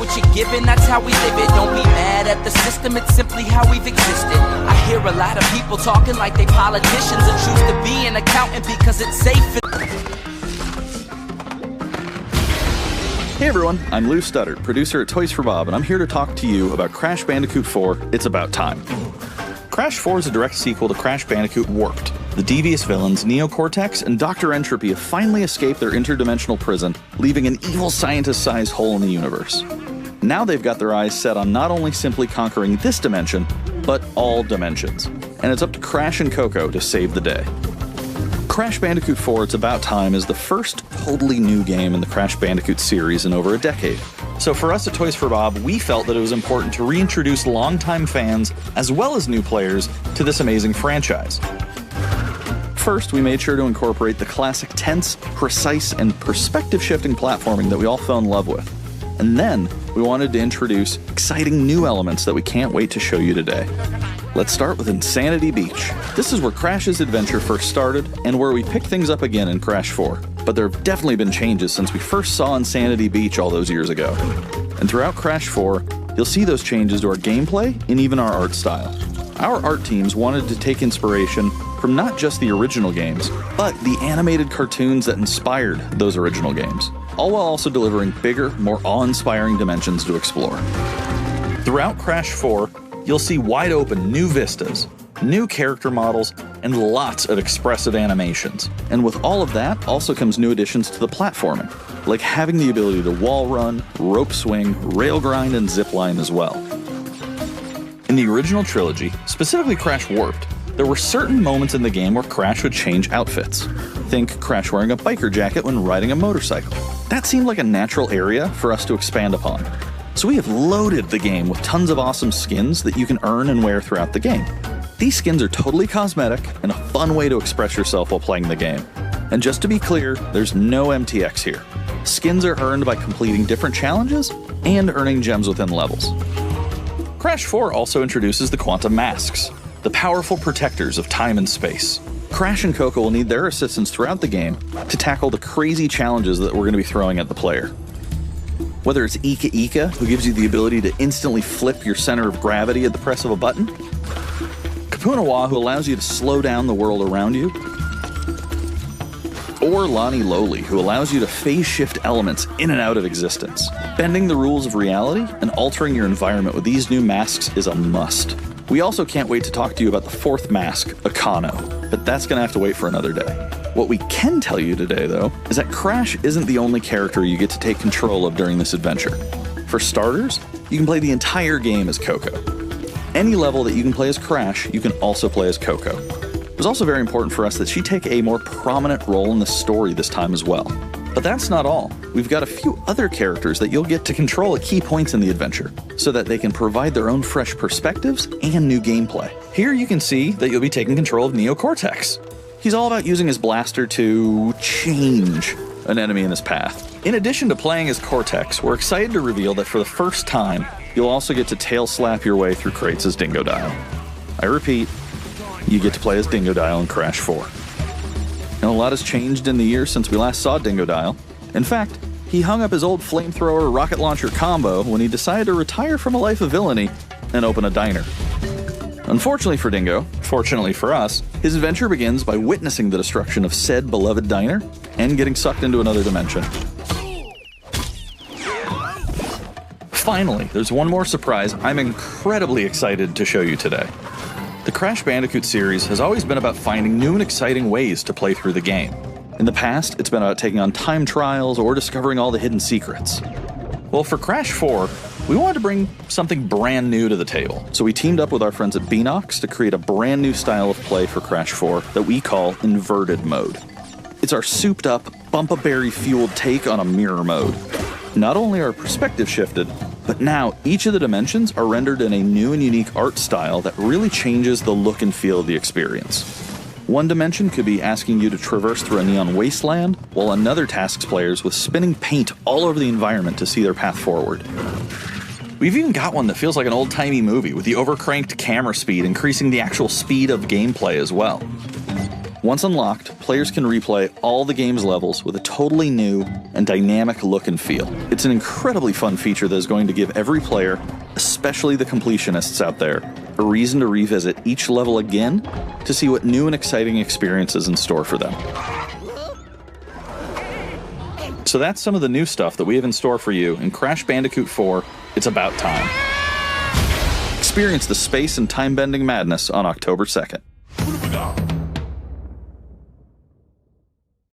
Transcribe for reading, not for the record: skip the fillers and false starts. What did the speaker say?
what you're given, that's how we live it. Don't be mad at the system, it's simply how we've existed. I hear a lot of people talking like they politicians and choose to be an accountant because it's safe. Hey everyone, I'm Lou Studdard, producer at Toys for Bob, and I'm here to talk to you about Crash Bandicoot 4, It's About Time. Crash 4 is a direct sequel to Crash Bandicoot Warped. The devious villains, Neo-Cortex and Dr. Entropy, have finally escaped their interdimensional prison, leaving an evil scientist-sized hole in the universe. Now they've got their eyes set on not only simply conquering this dimension, but all dimensions. And it's up to Crash and Coco to save the day. Crash Bandicoot 4 It's About Time is the first totally new game in the Crash Bandicoot series in over a decade. So for us at Toys for Bob, we felt that it was important to reintroduce longtime fans, as well as new players, to this amazing franchise. First, we made sure to incorporate the classic tense, precise, and perspective-shifting platforming that we all fell in love with. And then, we wanted to introduce exciting new elements that we can't wait to show you today. Let's start with Insanity Beach. This is where Crash's adventure first started, and where we pick things up again in Crash 4. But there have definitely been changes since we first saw Insanity Beach all those years ago. And throughout Crash 4, you'll see those changes to our gameplay and even our art style. Our art teams wanted to take inspiration from not just the original games, but the animated cartoons that inspired those original games, all while also delivering bigger, more awe-inspiring dimensions to explore. Throughout Crash 4, you'll see wide-open new vistas, new character models, and lots of expressive animations. And with all of that also comes new additions to the platforming, like having the ability to wall run, rope swing, rail grind, and zipline as well. In the original trilogy, specifically Crash Warped, there were certain moments in the game where Crash would change outfits. Think Crash wearing a biker jacket when riding a motorcycle. That seemed like a natural area for us to expand upon. So we have loaded the game with tons of awesome skins that you can earn and wear throughout the game. These skins are totally cosmetic and a fun way to express yourself while playing the game. And just to be clear, there's no MTX here. Skins are earned by completing different challenges and earning gems within levels. Crash 4 also introduces the Quantum Masks, the powerful protectors of time and space. Crash and Coco will need their assistance throughout the game to tackle the crazy challenges that we're going to be throwing at the player. Whether it's Ika Ika, who gives you the ability to instantly flip your center of gravity at the press of a button, Kapunawa, who allows you to slow down the world around you, or Lani Loli, who allows you to phase shift elements in and out of existence. Bending the rules of reality and altering your environment with these new masks is a must. We also can't wait to talk to you about the fourth mask, Akano, but that's gonna have to wait for another day. What we can tell you today, though, is that Crash isn't the only character you get to take control of during this adventure. For starters, you can play the entire game as Coco. Any level that you can play as Crash, you can also play as Coco. It was also very important for us that she take a more prominent role in the story this time as well. But that's not all. We've got a few other characters that you'll get to control at key points in the adventure, so that they can provide their own fresh perspectives and new gameplay. Here you can see that you'll be taking control of Neo-Cortex. He's all about using his blaster to change an enemy in his path. In addition to playing as Cortex, we're excited to reveal that for the first time, you'll also get to tail slap your way through crates as Dingodile. I repeat, you get to play as Dingodile in Crash 4. And a lot has changed in the years since we last saw Dingodile. In fact, he hung up his old flamethrower rocket launcher combo when he decided to retire from a life of villainy and open a diner. Unfortunately for Dingo, fortunately for us, his adventure begins by witnessing the destruction of said beloved diner and getting sucked into another dimension. Finally, there's one more surprise I'm incredibly excited to show you today. The Crash Bandicoot series has always been about finding new and exciting ways to play through the game. In the past, it's been about taking on time trials or discovering all the hidden secrets. Well, for Crash 4, we wanted to bring something brand new to the table, so we teamed up with our friends at Beanox to create a brand new style of play for Crash 4 that we call Inverted Mode. It's our souped-up, bumpa-berry-fueled take on a mirror mode. Not only are perspective shifted, but now each of the dimensions are rendered in a new and unique art style that really changes the look and feel of the experience. One dimension could be asking you to traverse through a neon wasteland, while another tasks players with spinning paint all over the environment to see their path forward. We've even got one that feels like an old-timey movie, with the overcranked camera speed increasing the actual speed of gameplay as well. Once unlocked, players can replay all the game's levels with a totally new and dynamic look and feel. It's an incredibly fun feature that is going to give every player, especially the completionists out there, a reason to revisit each level again to see what new and exciting experience is in store for them. So that's some of the new stuff that we have in store for you in Crash Bandicoot 4, It's About Time. Experience the space and time-bending madness on October 2nd.